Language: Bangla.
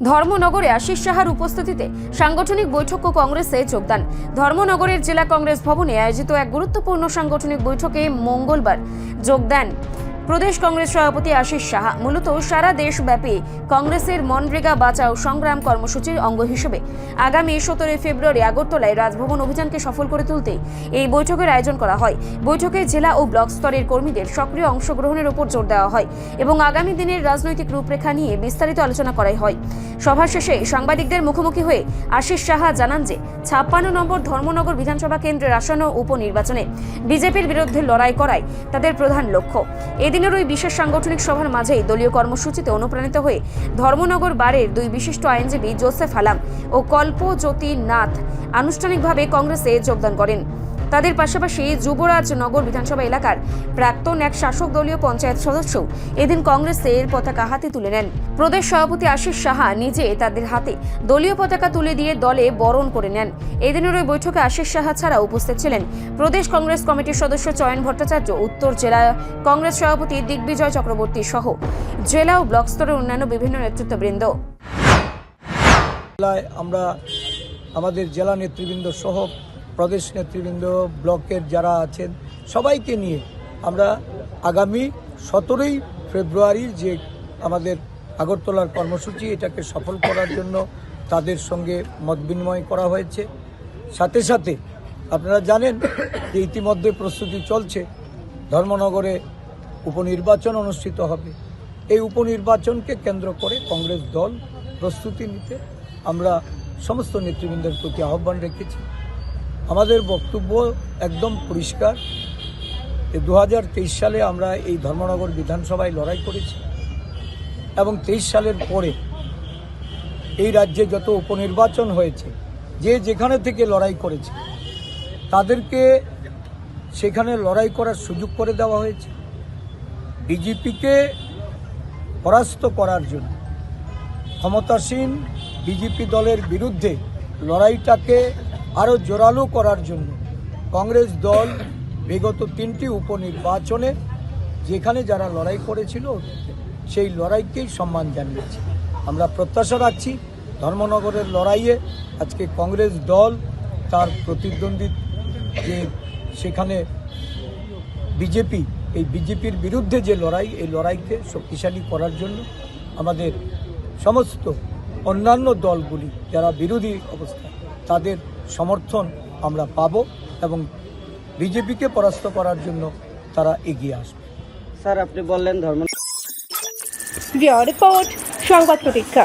ধর্মনগরে আশিস সাহার উপস্থিতিতে সাংগঠনিক বৈঠক ও কংগ্রেসে যোগদান। ধর্মনগরের জেলা কংগ্রেস ভবনে আয়োজিত এক গুরুত্বপূর্ণ সাংগঠনিক বৈঠকে মঙ্গলবার যোগ দেন প্রদেশ কংগ্রেস সভাপতি আশিস সাহা। মূলত সারা দেশব্যাপী কংগ্রেসের মনরেগা বাঁচাও সংগ্রাম কর্মসূচির অঙ্গ হিসেবে আগামী 17 ফেব্রুয়ারি আগরতলায় রাজভবন অভিযানকে সফল করে তুলতে এই বৈঠকের আয়োজন করা হয়। বৈঠকে জেলা ও ব্লক স্তরের কর্মীদের সক্রিয় অংশগ্রহণের উপর জোর দেওয়া হয় এবং আগামী দিনের রাজনৈতিক রূপরেখা নিয়ে বিস্তারিত আলোচনা করা হয়। সভা শেষে সাংবাদিকদের মুখোমুখি হয়ে আশিস সাহা জানান যে 56 নম্বর ধর্মনগর বিধানসভা কেন্দ্রের আসন্ন উপনির্বাচনে বিজেপির বিরুদ্ধে লড়াই করাই তাদের প্রধান লক্ষ্য। এদিনের ওই বিশেষ সাংগঠনিক সভার মাঝেই দলীয় কর্মসূচিতে অনুপ্রাণিত হয়ে ধর্মনগর বারের দুই বিশিষ্ট আইনজীবী জোসেফ আলাম ও কল্পজ্যোতি নাথ আনুষ্ঠানিকভাবে কংগ্রেসে যোগদান করেন। তাদের পাশাপাশি যুবরাজনগর বিধানসভা এলাকার প্রাক্তন এক শাসক দলীয় পঞ্চায়েত সদস্য এদিন কংগ্রেসের পতাকা হাতে তুলে নেন। প্রদেশ সভাপতি আশিস সাহা নিজে তাদের হাতে দলীয় পতাকা তুলে দিয়ে দলে বরণ করে নেন। এদিনের ওই বৈঠকে আশিস সাহা ছাড়া উপস্থিত ছিলেন প্রদেশ কংগ্রেস কমিটির সদস্য চয়ন ভট্টাচার্য, উত্তর জেলা কংগ্রেস সভাপতি দিগ্বিজয় চক্রবর্তী সহ জেলা ও ব্লক স্তরের অন্যান্য বিভিন্ন নেতৃত্ববৃন্দ। আমরা আমাদের জেলা নেতৃবৃন্দ সহ প্রদেশ নেতৃবৃন্দ, ব্লকের যারা আছেন সবাইকে নিয়ে আমরা আগামী 17 ফেব্রুয়ারি যে আমাদের আগরতলার কর্মসূচি এটাকে সফল করার জন্য তাদের সঙ্গে মত বিনিময় করা হয়েছে। সাথে সাথে আপনারা জানেন যে ইতিমধ্যে প্রস্তুতি চলছে, ধর্মনগরে উপনির্বাচন অনুষ্ঠিত হবে। এই উপনির্বাচনকে কেন্দ্র করে কংগ্রেস দল প্রস্তুতি নিতে আমরা সমস্ত নেতৃবৃন্দের প্রতি আহ্বান রেখেছি। আমাদের বক্তব্য একদম পরিষ্কার। 2023 সালে আমরা এই ধর্মনগর বিধানসভায় লড়াই করেছি এবং 23 সালের পরে এই রাজ্যে যত উপনির্বাচন হয়েছে, যে যেখানে থেকে লড়াই করেছে তাদেরকে সেখানে লড়াই করার সুযোগ করে দেওয়া হয়েছে। বিজেপিকে পরাস্ত করার জন্য, ক্ষমতাসীন বিজেপি দলের বিরুদ্ধে লড়াইটাকে আরও জোরালো করার জন্য কংগ্রেস দল বিগত 3টি উপনির্বাচনে যেখানে যারা লড়াই করেছিল সেই লড়াইকেই সম্মান জানিয়েছে। আমরা প্রত্যাশা রাখছি ধর্মনগরের লড়াইয়ে আজকে কংগ্রেস দল তার প্রতিদ্বন্দ্বী যে সেখানে বিজেপি, এই বিজেপির বিরুদ্ধে যে লড়াই, এই লড়াইকে শক্তিশালী করার জন্য আমাদের সমস্ত অন্যান্য দলগুলি যারা বিরোধী অবস্থায় তাদের সমর্থন আমরা পাব এবং বিজেপিকে পরাস্ত করার জন্য তারা এগিয়ে আসবে। স্যার, আপনি বললেন ধর্ম রিপোর্ট সংবাদ প্রতীক্ষা।